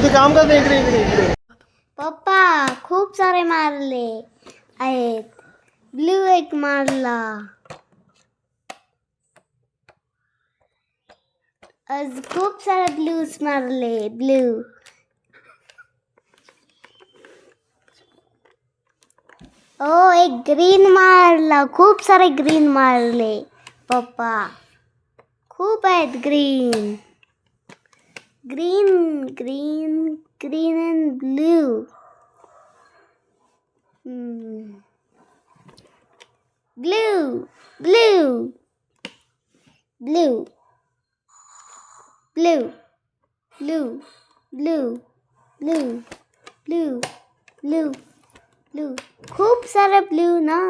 ते काम करते इकडे इकडे इकडे. पप्पा खूप सारे मारले आहेत. ब्लू एक मारला. आज खूप सारे ब्लूज मारले. ब्लू एक ग्रीन मारला. खूप सारे ग्रीन मारले पप्पा. खूप आहेत green. Green green green and blue. Blue blue blue blue blue blue blue blue blue blue. खूप सारे ब्लू ना.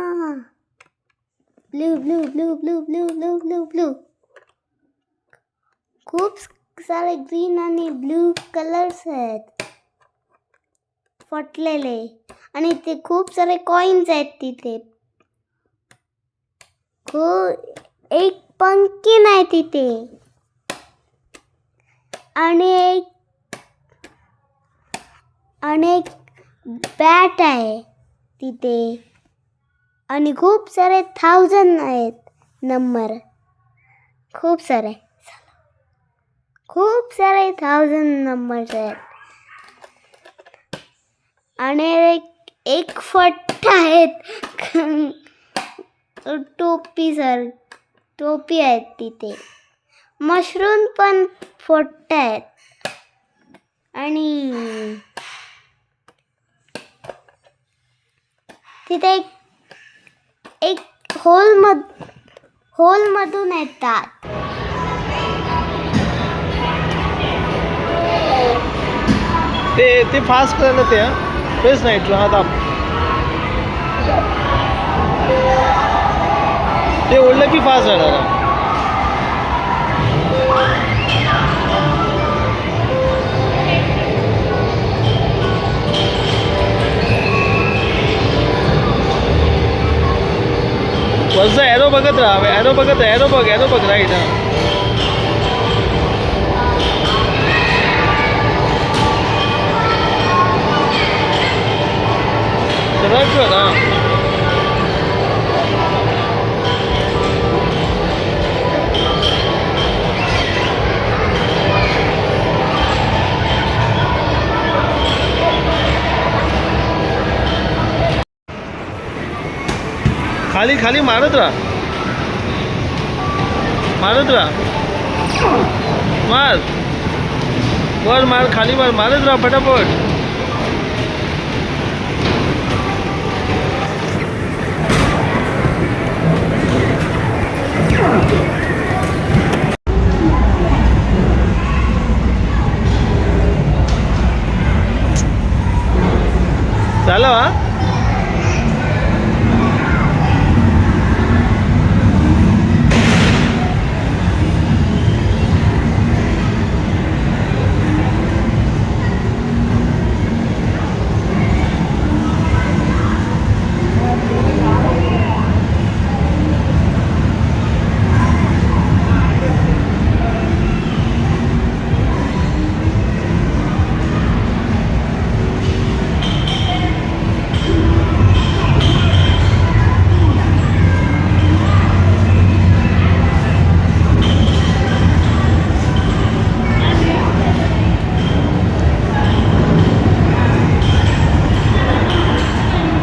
Blue blue blue blue blue blue blue blue. खूप सारे ग्रीन आणि ब्लू कलर्स आहेत फटलेले. आणि ते खूप सारे कॉइन्स आहेत तिथे. एक पंकीन आहे तिथे. आणि एक बॅट आहे तिथे. आणि खूप सारे 1000 आहेत नंबर. खूप सारे 1000 नंबर्स आहेत. आणि एक फट आहेत. टोपी आहेत तिथे. मशरूम पण फट आहेत. आणि तिथे एक होल मधून येतात. ते फास्ट करायला ते तेच नाही हा दाब. ते ओढलं की फास्ट जाणार. वरचा ॲरो बघत राहा. ॲरो बघत ॲरो बघ राईट. सरळ कर. खाली खाली मारत राहा. मार वर मार खाली मारत राहा फटाफट. झालं हा.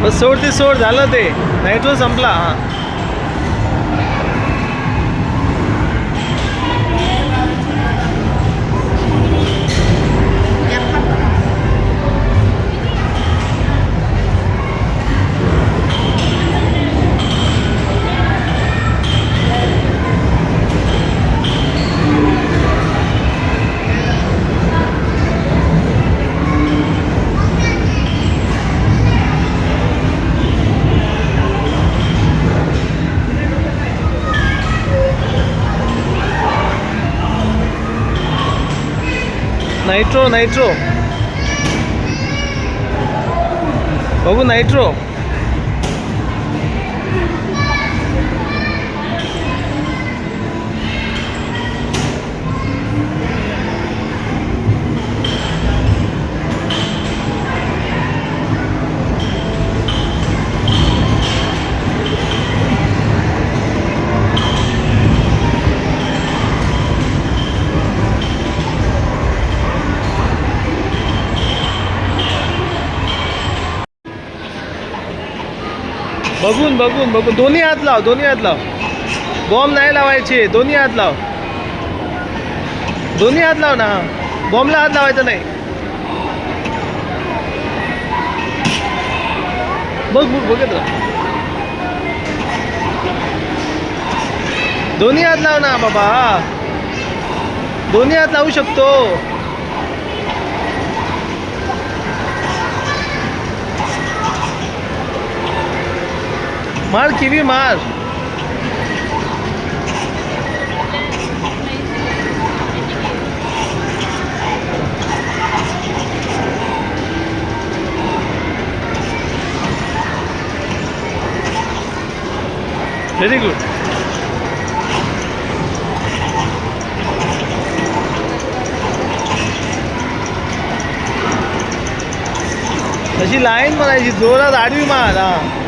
बस सोड झालं. ते नायट्रो संपला. नायट्रो बघू. नायट्रो बघून बघून बघून दोन्ही हात लाव, दोन्ही हात लाव. बॉम्ब नाही लावायचे, दोन्ही हात लाव. दोन्ही हात लाव ना. बॉम्बला हात लावायचा नाही. बघ बघ बघत राहा. दोन्ही हात लाव ना बाबा. दोन्ही हात लावू शकतो. मार किवी मार. Very good. तशी लाईन मारायची, जोरात आडवी मार. हा